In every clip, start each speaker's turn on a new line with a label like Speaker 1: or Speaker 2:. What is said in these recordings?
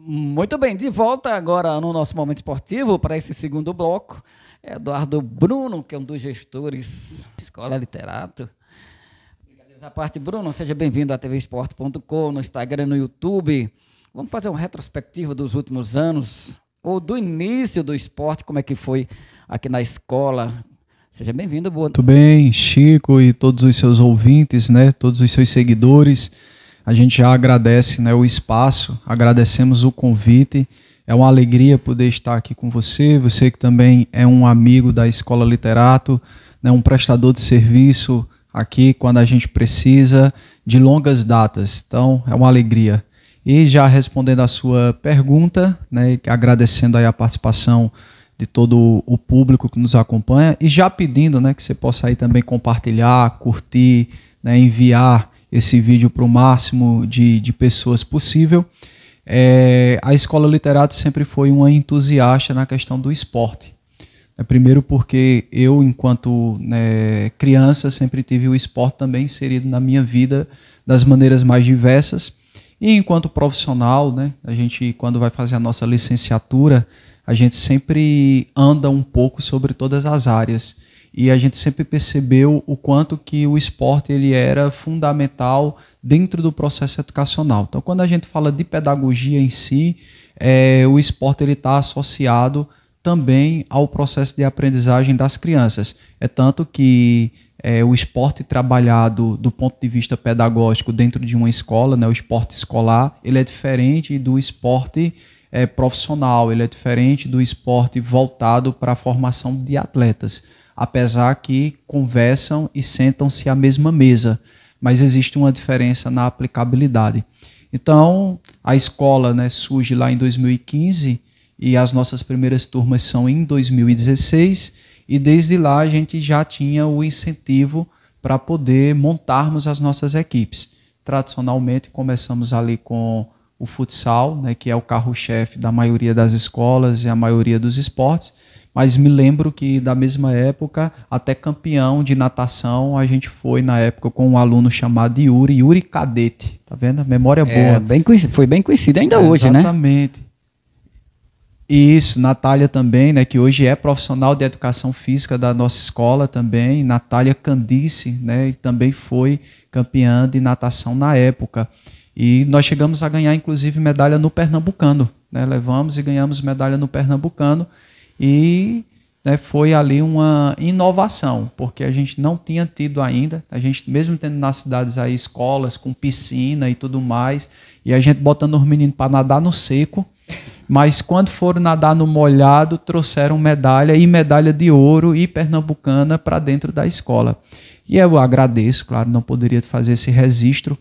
Speaker 1: Muito bem, de volta agora no nosso momento esportivo para esse segundo bloco. Eduardo Bruno, que é um dos gestores da Escola Literato. Brincadeiras à parte, Bruno, seja bem-vindo à tvesport.com, no Instagram, no YouTube. Vamos fazer uma retrospectiva dos últimos anos, ou do início do esporte, como é que foi aqui na escola. Seja bem-vindo, boa.
Speaker 2: Muito bem, Chico e todos os seus ouvintes, né, todos os seus seguidores. A gente já agradece, né, o espaço, agradecemos o convite. É uma alegria poder estar aqui com você, você que também é um amigo da Escola Literato, né, um prestador de serviço aqui quando a gente precisa, de longas datas. Então, é uma alegria. E já respondendo a sua pergunta, né, agradecendo aí a participação de todo o público que nos acompanha e já pedindo, né, que você possa aí também compartilhar, curtir, né, enviar esse vídeo para o máximo de pessoas possível. A Escola Literato sempre foi uma entusiasta na questão do esporte. Primeiro porque eu, enquanto, né, criança, sempre tive o esporte também inserido na minha vida das maneiras mais diversas. E enquanto profissional, né, a gente, quando vai fazer a nossa licenciatura, a gente sempre anda um pouco sobre todas as áreas. E a gente sempre percebeu o quanto que o esporte ele era fundamental dentro do processo educacional. Então, quando a gente fala de pedagogia em si, o esporte está associado também ao processo de aprendizagem das crianças. É tanto que o esporte trabalhado do ponto de vista pedagógico dentro de uma escola, né, o esporte escolar, ele é diferente do esporte profissional, ele é diferente do esporte voltado para a formação de atletas. Apesar que conversam e sentam-se à mesma mesa, mas existe uma diferença na aplicabilidade. Então, a escola, né, surge lá em 2015 e as nossas primeiras turmas são em 2016 e desde lá a gente já tinha o incentivo para poder montarmos as nossas equipes. Tradicionalmente, começamos ali com o futsal, né, que é o carro-chefe da maioria das escolas e a maioria dos esportes, mas me lembro que da mesma época, até campeão de natação, a gente foi na época com um aluno chamado Yuri Cadete. Tá vendo? Memória boa.
Speaker 1: Foi bem conhecido ainda hoje, né?
Speaker 2: Exatamente. Isso, Natália também, né, que hoje é profissional de educação física da nossa escola também. Natália Candice, né, também foi campeã de natação na época. E nós chegamos a ganhar, inclusive, medalha no Pernambucano. Né? Levamos e ganhamos medalha no Pernambucano. E, né, foi ali uma inovação, porque a gente não tinha tido ainda, a gente mesmo tendo nas cidades aí escolas com piscina e tudo mais, e a gente botando os meninos para nadar no seco, mas quando foram nadar no molhado, trouxeram medalha e medalha de ouro e pernambucana para dentro da escola. E eu agradeço, claro, não poderia fazer esse registro,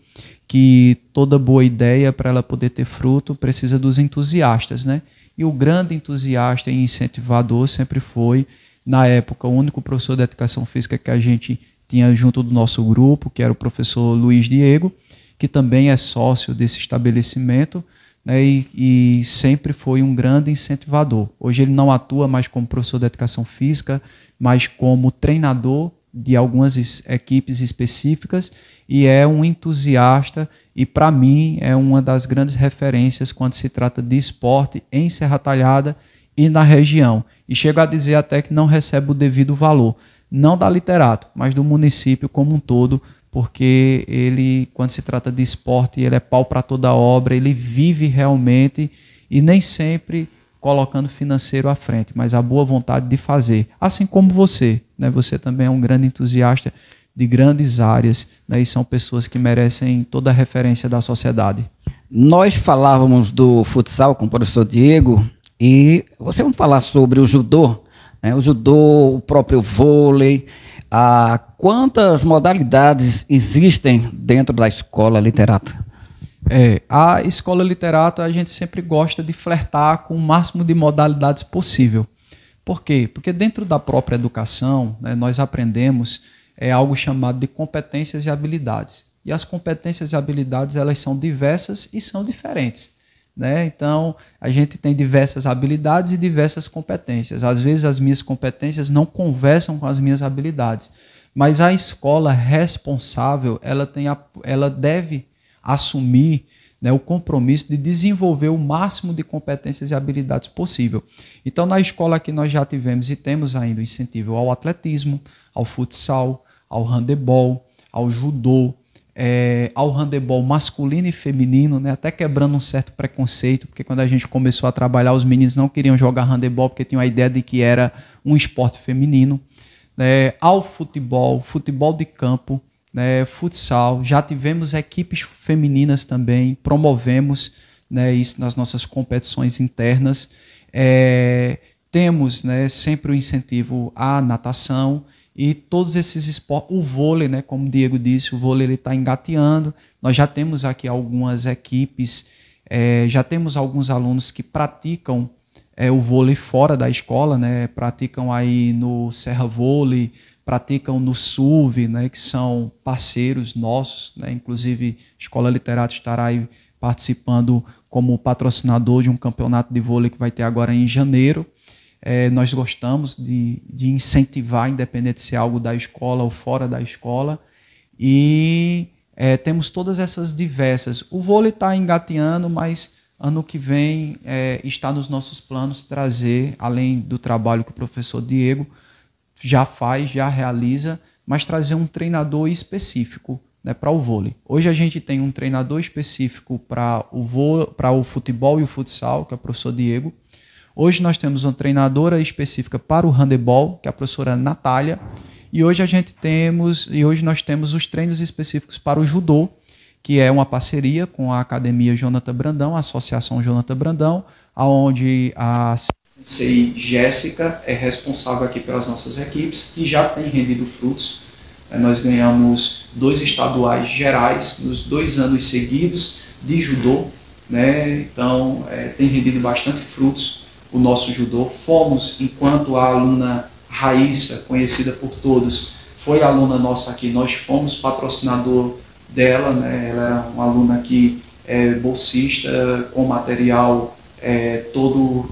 Speaker 2: que toda boa ideia, para ela poder ter fruto, precisa dos entusiastas, né? E o grande entusiasta e incentivador sempre foi, na época, o único professor de educação física que a gente tinha junto do nosso grupo, que era o professor Luiz Diego, que também é sócio desse estabelecimento, né, e sempre foi um grande incentivador. Hoje ele não atua mais como professor de educação física, mas como treinador de algumas equipes específicas e é um entusiasta e, para mim, é uma das grandes referências quando se trata de esporte em Serra Talhada e na região. E chego a dizer até que não recebe o devido valor, não da Literato, mas do município como um todo, porque ele, quando se trata de esporte, ele é pau para toda obra, ele vive realmente e nem sempre colocando financeiro à frente, mas a boa vontade de fazer, assim como você, né? Você também é um grande entusiasta de grandes áreas, né? E são pessoas que merecem toda a referência da sociedade.
Speaker 1: Nós falávamos do futsal com o professor Diego e você vai falar sobre o judô, né? O judô, o próprio vôlei, quantas modalidades existem dentro da Escola Literato?
Speaker 2: A Escola Literato a gente sempre gosta de flertar com o máximo de modalidades possível. Por quê? Porque dentro da própria educação, né, nós aprendemos algo chamado de competências e habilidades. E as competências e habilidades elas são diversas e são diferentes. Né? Então, a gente tem diversas habilidades e diversas competências. Às vezes as minhas competências não conversam com as minhas habilidades. Mas a escola responsável ela deve assumir né, o compromisso de desenvolver o máximo de competências e habilidades possível. Então, na escola aqui nós já tivemos e temos ainda o incentivo ao atletismo, ao futsal, ao handebol, ao judô, ao handebol masculino e feminino, né, até quebrando um certo preconceito, porque quando a gente começou a trabalhar, os meninos não queriam jogar handebol porque tinham a ideia de que era um esporte feminino, ao futebol, futebol de campo, futsal, já tivemos equipes femininas também, promovemos, né, isso nas nossas competições internas, temos, né, sempre o incentivo à natação e todos esses esportes, o vôlei, né, como o Diego disse, o vôlei está engateando, nós já temos aqui algumas equipes, já temos alguns alunos que praticam o vôlei fora da escola, né, praticam aí no Serra Vôlei, praticam no SUV, né, que são parceiros nossos, né, inclusive a Escola Literato estará aí participando como patrocinador de um campeonato de vôlei que vai ter agora em janeiro. Nós gostamos de incentivar, independente de ser algo da escola ou fora da escola, e temos todas essas diversas. O vôlei está engateando, mas ano que vem está nos nossos planos trazer, além do trabalho que o professor Diego já faz, já realiza, mas trazer um treinador específico, né, para o vôlei. Hoje a gente tem um treinador específico para o futebol e o futsal, que é o professor Diego. Hoje nós temos uma treinadora específica para o handebol, que é a professora Natália. E hoje nós temos os treinos específicos para o judô, que é uma parceria com a Academia Jonathan Brandão, a Associação Jonathan Brandão, onde a Sensei Jéssica é responsável aqui pelas nossas equipes e já tem rendido frutos. Nós ganhamos 2 estaduais gerais nos 2 anos seguidos de judô, né? Então tem rendido bastante frutos o nosso judô. Fomos, enquanto a aluna Raíssa, conhecida por todos, foi aluna nossa aqui, nós fomos patrocinador dela, né? Ela era uma aluna que é bolsista, com material todo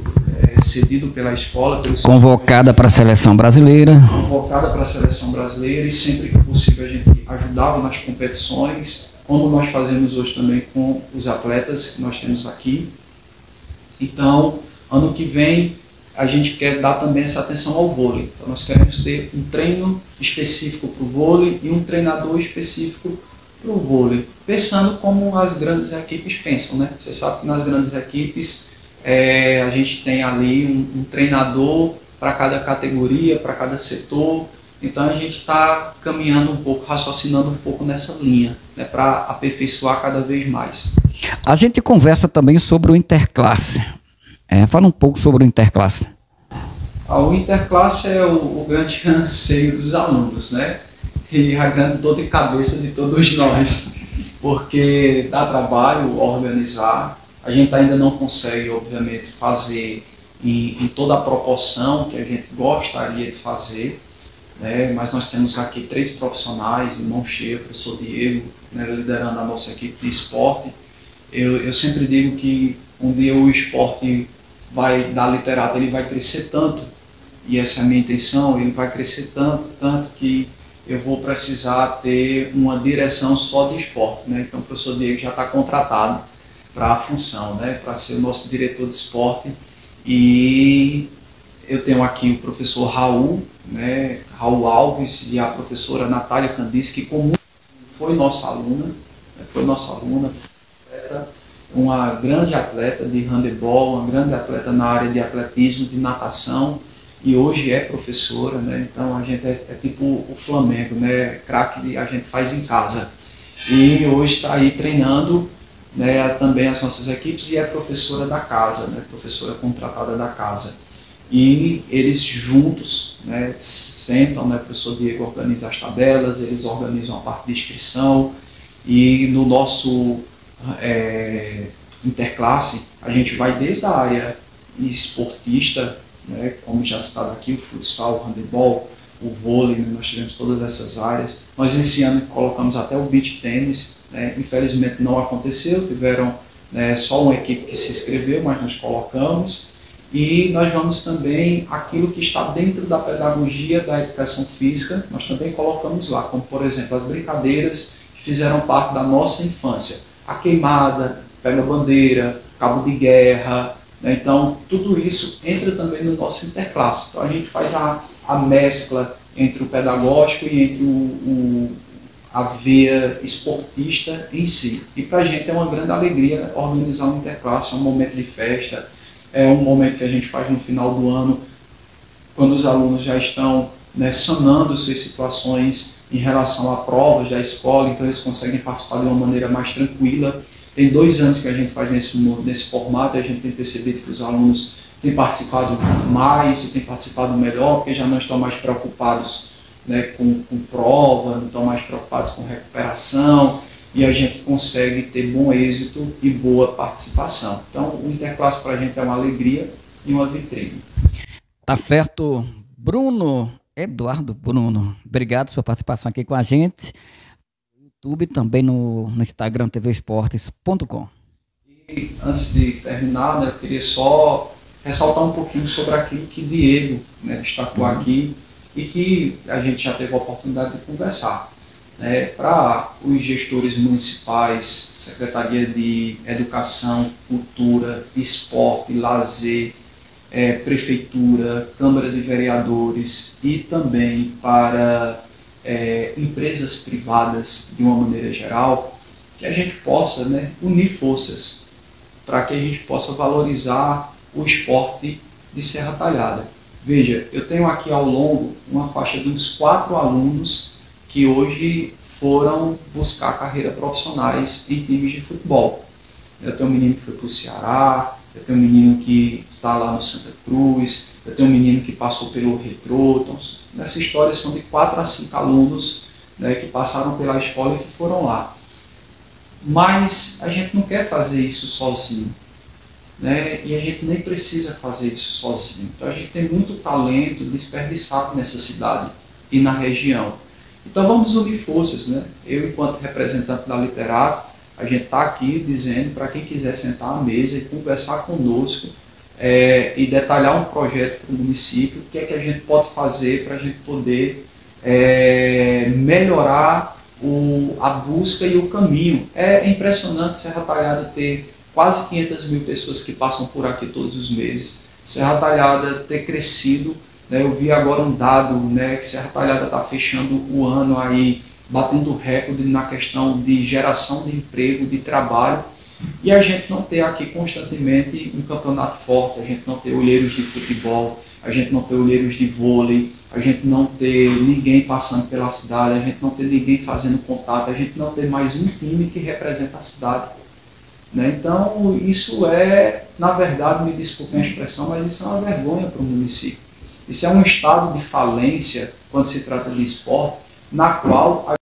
Speaker 2: cedido pela escola.
Speaker 1: Convocada para a seleção brasileira.
Speaker 2: Convocada para a seleção brasileira, e sempre que possível a gente ajudava nas competições, como nós fazemos hoje também com os atletas que nós temos aqui. Então, ano que vem, a gente quer dar também essa atenção ao vôlei. Então, nós queremos ter um treino específico para o vôlei e um treinador específico para o vôlei, pensando como as grandes equipes pensam, né? Você sabe que nas grandes equipes a gente tem ali um treinador para cada categoria, para cada setor. Então a gente está caminhando um pouco, raciocinando um pouco nessa linha, né, para aperfeiçoar cada vez mais.
Speaker 1: A gente conversa também sobre o interclasse. Fala um pouco sobre o interclasse.
Speaker 2: O interclasse é o grande anseio dos alunos, né? E a grande dor de cabeça de todos nós, porque dá trabalho organizar. A gente ainda não consegue, obviamente, fazer em toda a proporção que a gente gostaria de fazer, né? Mas nós temos aqui 3 profissionais, irmão cheio, o professor Diego, né, liderando a nossa equipe de esporte. Eu sempre digo que um dia o esporte da Literato, ele vai crescer tanto, e essa é a minha intenção, ele vai crescer tanto que eu vou precisar ter uma direção só de esporte, né? Então o professor Diego já está contratado para a função, né, para ser o nosso diretor de esporte. E eu tenho aqui o professor Raul, né, Raul Alves, e a professora Natália Candice, que foi nossa aluna, uma grande atleta de handebol, uma grande atleta na área de atletismo, de natação, e hoje é professora, né? Então a gente é tipo o Flamengo, né, craque a gente faz em casa. E hoje está aí treinando, né, também as nossas equipes, e é professora da casa, né, professora contratada da casa. E eles juntos, né, sentam, né, o professor Diego organiza as tabelas, eles organizam a parte de inscrição, e no nosso interclasse a gente vai desde a área esportista, né, como já citado aqui, o futsal, o handebol, o vôlei, né, nós tivemos todas essas áreas. Nós esse ano colocamos até o beach tênis, né, infelizmente não aconteceu, tiveram só uma equipe que se inscreveu, mas nós colocamos. E nós vamos também, aquilo que está dentro da pedagogia da educação física, nós também colocamos lá, como por exemplo as brincadeiras que fizeram parte da nossa infância. A queimada, pega bandeira, cabo de guerra, né? Então tudo isso entra também no nosso interclasse. Então a gente faz a mescla entre o pedagógico e entre a veia esportista em si. E para a gente é uma grande alegria organizar um interclasse, é um momento de festa, é um momento que a gente faz no final do ano, quando os alunos já estão, né, sanando suas situações em relação a provas da escola, então eles conseguem participar de uma maneira mais tranquila. Tem 2 anos que a gente faz nesse formato, e a gente tem percebido que os alunos têm participado mais e têm participado melhor, porque já não estão mais preocupados, né, com prova, não estão mais preocupados com recuperação, e a gente consegue ter bom êxito e boa participação. Então, o interclasse para a gente é uma alegria e uma vitrine.
Speaker 1: Tá certo, Eduardo Bruno, obrigado pela sua participação aqui com a gente, no YouTube, também no Instagram, tvesportes.com.
Speaker 2: E antes de terminar, né, eu queria só ressaltar um pouquinho sobre aquilo que Diego, né, destacou aqui, e que a gente já teve a oportunidade de conversar. Né, para os gestores municipais, Secretaria de Educação, Cultura, Esporte, Lazer, Prefeitura, Câmara de Vereadores e também para empresas privadas de uma maneira geral, que a gente possa, né, unir forças para que a gente possa valorizar o esporte de Serra Talhada. Veja, eu tenho aqui ao longo uma faixa de uns 4 alunos que hoje foram buscar carreira profissionais em times de futebol. Eu tenho um menino que foi para o Ceará, eu tenho um menino que está lá no Santa Cruz, eu tenho um menino que passou pelo Retrô. Então, nessa história são de 4 a 5 alunos, né, que passaram pela escola e que foram lá. Mas a gente não quer fazer isso sozinho, né? E a gente nem precisa fazer isso sozinho. Então a gente tem muito talento desperdiçado nessa cidade e na região. Então vamos unir forças, né? Eu, enquanto representante da Literato, a gente está aqui dizendo para quem quiser sentar à mesa e conversar conosco e detalhar um projeto para o município, o que é que a gente pode fazer para a gente poder melhorar a busca e o caminho. É impressionante Serra Talhada ter quase 500 mil pessoas que passam por aqui todos os meses. Serra Talhada ter crescido, né? Eu vi agora um dado, né, que Serra Talhada está fechando o ano aí, batendo recorde na questão de geração de emprego, de trabalho, e a gente não ter aqui constantemente um campeonato forte, a gente não ter olheiros de futebol, a gente não ter olheiros de vôlei, a gente não ter ninguém passando pela cidade, a gente não ter ninguém fazendo contato, a gente não ter mais um time que representa a cidade. Né? Então, isso na verdade, me desculpem a expressão, mas isso é uma vergonha para o município. Isso é um estado de falência, quando se trata de esporte, na qual